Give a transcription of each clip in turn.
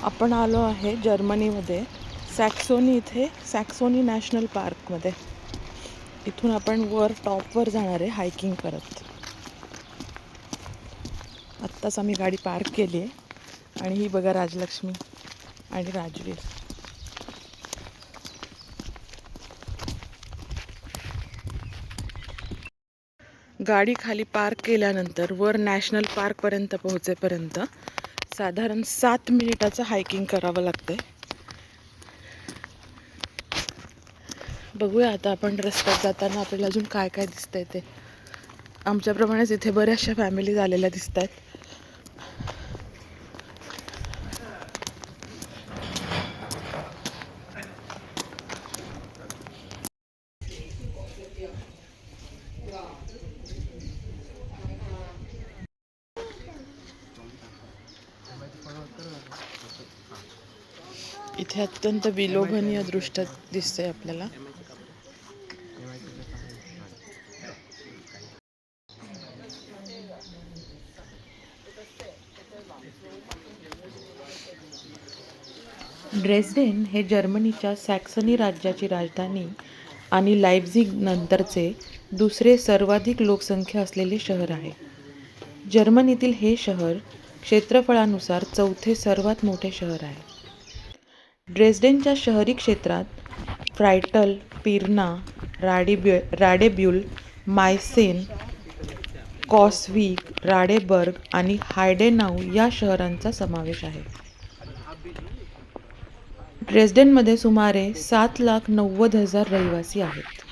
आपण आलो आहे जर्मनीमध्ये सॅक्सोनी इथे सॅक्सोनी नॅशनल पार्कमध्ये. इथून आपण वर टॉपवर जाणार आहे हायकिंग करत. आत्ताच आम्ही गाडी पार्क केली आहे आणि ही बघा राजलक्ष्मी आणि राजवीर. गाडी खाली पार्क केल्यानंतर वर नॅशनल पार्कपर्यंत पोहोचेपर्यंत साधारण 7 मिनिटाचं हायकिंग करावं लागतंय. बघूया आता आपण रस्त्यात जाताना आपल्याला अजून काय काय दिसतंय ते. आमच्याप्रमाणेच इथे बऱ्याचशा फॅमिलीज आलेल्या दिसत आहेत. इथे अत्यंत विलोभनीय दृश्य दिसतंय आपल्याला. ड्रेस्डेन हे जर्मनीच्या सॅक्सनी राज्याची राजधानी आणि लाइप्झिग नंतरचे दुसरे सर्वाधिक लोकसंख्या असलेले शहर आहे. जर्मनीतील हे शहर क्षेत्रफळानुसार चौथे सर्वात मोठे शहर आहे. ड्रेस्डेनच्या शहरी क्षेत्रात फ्रायटल, पिरणा, राडेब्युल, मायसेन, कॉसव्हिक, राडेबर्ग आणि हायडेनाउ या शहरांचा समावेश आहे. ड्रेस्डेनमध्ये सुमारे 7,90,000 रहिवासी आहेत.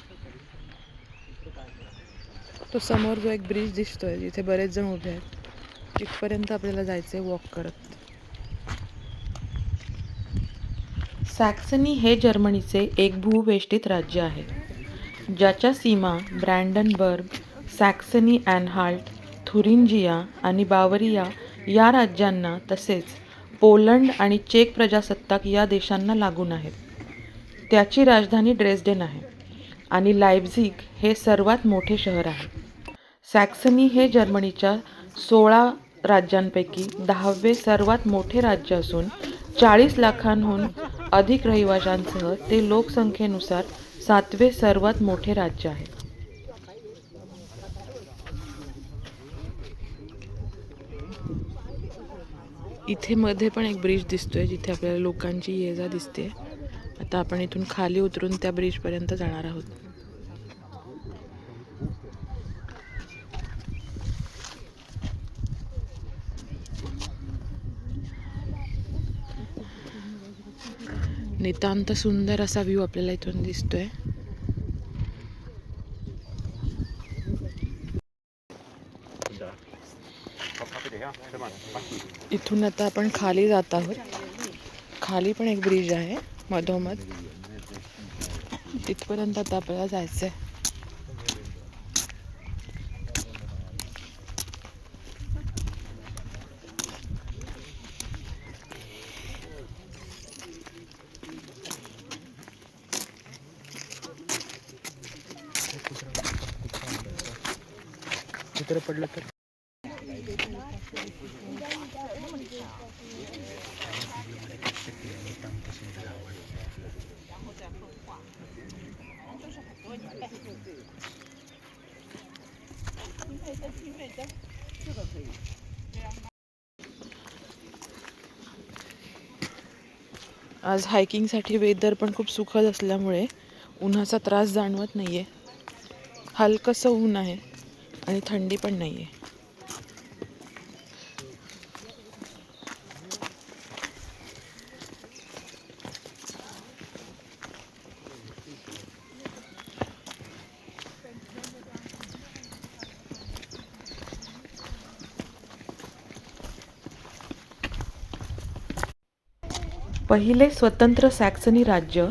तो समोर जो एक ब्रिज दिसतोय जिथे बरेच जण उभे आहेत, तिथपर्यंत आपल्याला जायचंय वॉक करत. सॅक्सनी हे जर्मनीचे एक भूवेष्टित राज्य आहे, ज्याच्या सीमा ब्रँडनबर्ग, सॅक्सनी अॅनहाल्ट, थुरिंजिया आणि बावरिया या राज्यांना तसेच पोलंड आणि चेक प्रजासत्ताक या देशांना लागून आहेत. त्याची राजधानी ड्रेस्डेन आहे आणि लाइप्झिग हे सर्वात मोठे शहर आहे. सॅक्सनी हे जर्मनीच्या 16 राज्यांपैकी 10वे सर्वात मोठे राज्य असून 40 लाखांहून अधिक रहिवाशांसह ते लोकसंख्येनुसार 7वे सर्वात मोठे राज्य आहे. इथे मध्ये पण एक ब्रिज दिसतोय जिथे आपल्याला लोकांची ये जा दिसते. आता आपण इथून खाली उतरून त्या ब्रिजपर्यंत जाणार आहोत. नितांत सुंदर असा व्ह्यू आपल्याला इथून दिसतोय. इथून आता आपण खाली जात आहोत. खाली पण एक ब्रिज आहे मधोमध. तिथपर्यंत आता आपल्याला जायचंय. चित्र पडलं तर आज हायकिंगसाठी वेदर पण खूप सुखद असल्यामुळे उन्हाचा त्रास जाणवत नाहीये. हलकंसं ऊन आहे आणि थंडी पण नाहीये. पहिले स्वतंत्र सॅक्सनी राज्य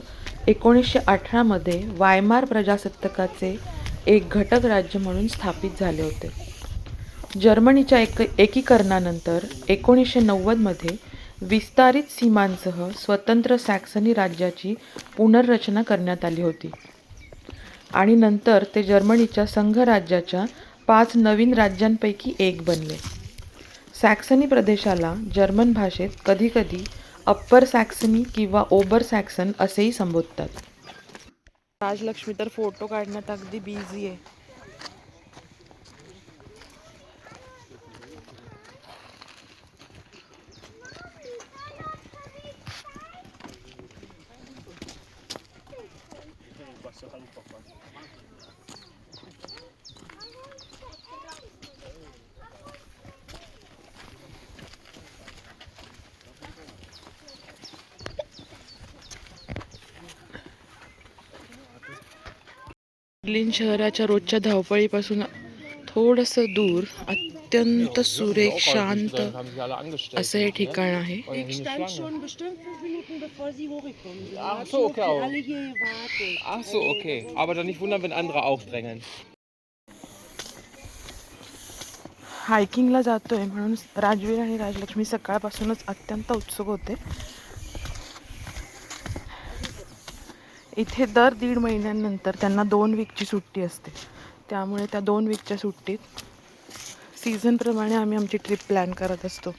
1918 मध्ये वायमार प्रजासत्ताकाचे एक घटक राज्य म्हणून स्थापित झाले होते. जर्मनीच्या एकीकरणानंतर 1990 मध्ये विस्तारित सीमांसह स्वतंत्र सॅक्सनी राज्याची पुनर्रचना करण्यात आली होती आणि नंतर ते जर्मनीच्या संघराज्याच्या 5 नवीन राज्यांपैकी एक बनले. सॅक्सनी प्रदेशाला जर्मन भाषेत कधीकधी अप्पर सॅक्सनी किंवा ओबर सॅक्सन असेही संबोधतात. राजलक्ष्मी तर फोटो काढण्यात अगदी बिझी आहे. बर्लिन शहराच्या रोजच्या धावपळीपासून थोडंसं दूर अत्यंत सुरेख शांत असं हे ठिकाण आहे. Ich stand schon bestimmt 5 Minuten bevor Sie hochgekommen sind. Ach so, okay. Alle hier gewartet. Ach so, okay. Aber dann nicht wundern, wenn andere auch drängeln. हायकिंगला जातोय म्हणून राजवीर आणि राजलक्ष्मी सकाळपासूनच अत्यंत उत्सुक होते. इथे दर 1.5 महिन्यांनंतर त्यांना 2 वीकची सुट्टी असते. त्यामुळे त्या 2 वीकच्या सुट्टीत सीझनप्रमाणे आम्ही आमची ट्रिप प्लॅन करत असतो.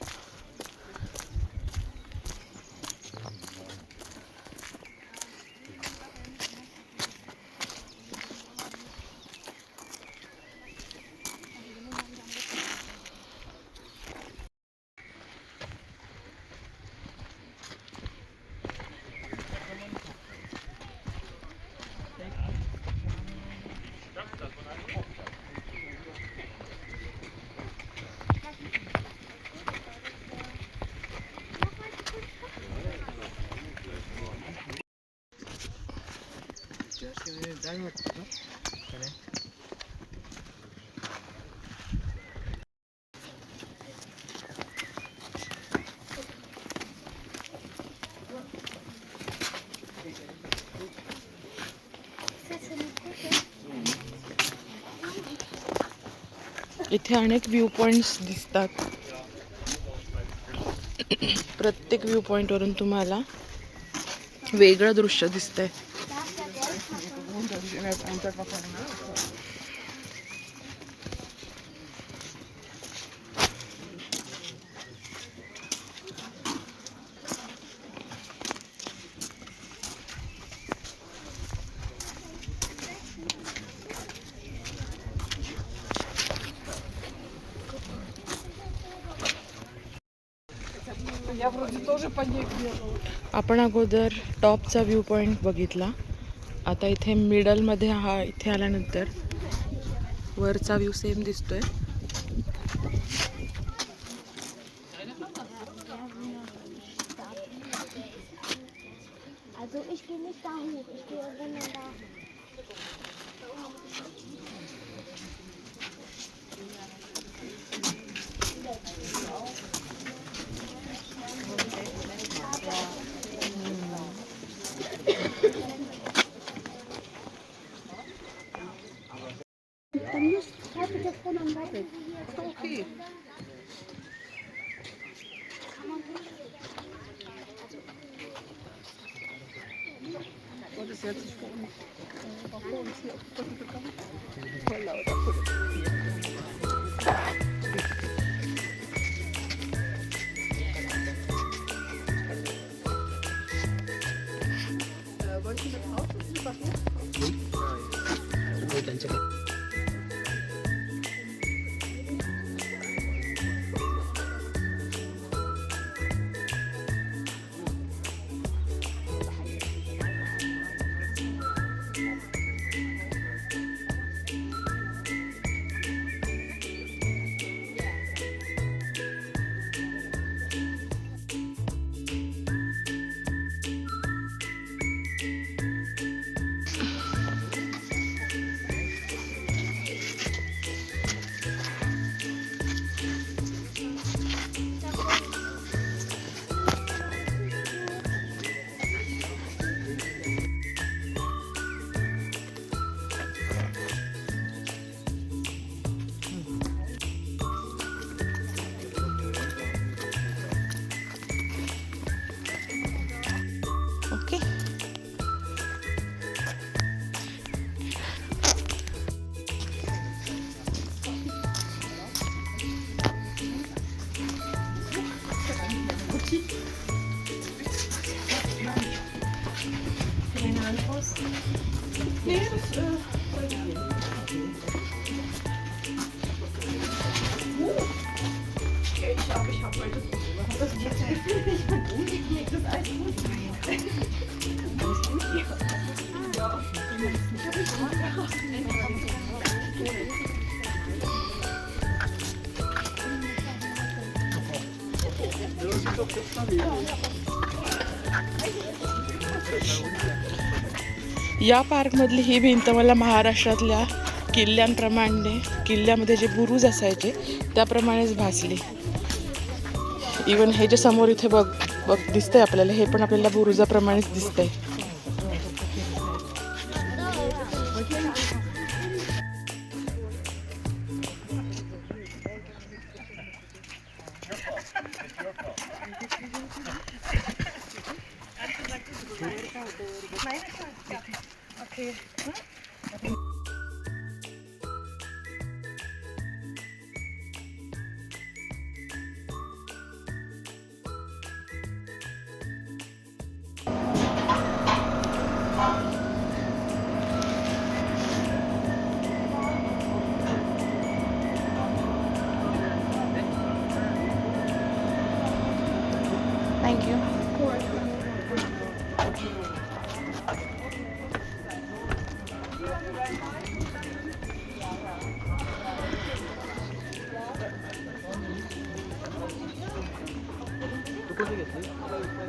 इथे अनेक व्ह्यू पॉइंट्स दिसतात. प्रत्येक व्ह्यू पॉइंटवरून तुम्हाला वेगळं दृश्य दिसतंय. आपण अगोदर टॉपचा व्ह्यू पॉइंट बघितला. आता इथे मिडलमध्ये इथे आल्यानंतर वरचा व्ह्यू सेम दिसतोय. Also ich gehe nicht da hoch, ich gehe irgendwann da. Dann muss ich das von am Weiten. Okay. Und ist jetzt nicht vor uns hier auf die Brücke gekommen. Voll laut. Wollen Sie mit raus? Ist das gut? या पार्कमधली ही भिंत मला महाराष्ट्रातल्या किल्ल्यामध्ये जे बुरुज असायचे त्याप्रमाणेच भासली. Even हे जे समोर इथे बघ दिसतंय आपल्याला, हे पण आपल्याला बुरुजाप्रमाणेच दिसतंय. थँक्यू.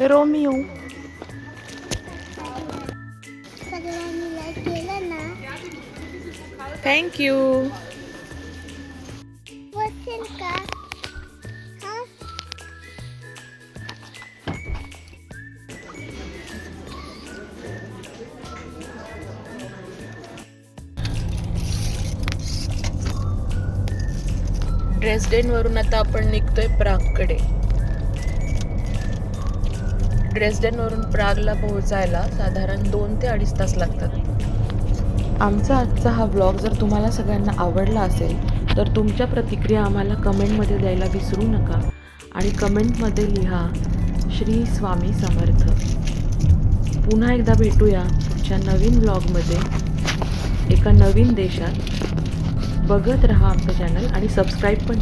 रोमिओ. सगळ्यांनी लाईक केलं ना. थँक्यू. बसेल का? हा? ड्रेसडेनवरून आता आपण निघतोय प्रागकडे. ड्रेसडेनवरून प्रागला पोहोचायला साधारण 2 ते 2.5 तास लागतात. आमचा आजचा हा ब्लॉग जर तुम्हाला सगळ्यांना आवडला असेल तर तुमच्या प्रतिक्रिया आम्हाला कमेंटमध्ये द्यायला विसरू नका. आणि कमेंटमध्ये लिहा श्री स्वामी समर्थ. पुन्हा एकदा भेटूया पुढच्या नवीन ब्लॉगमध्ये एका नवीन देशात. बघत राहा आमचं चॅनल आणि सबस्क्राईब पण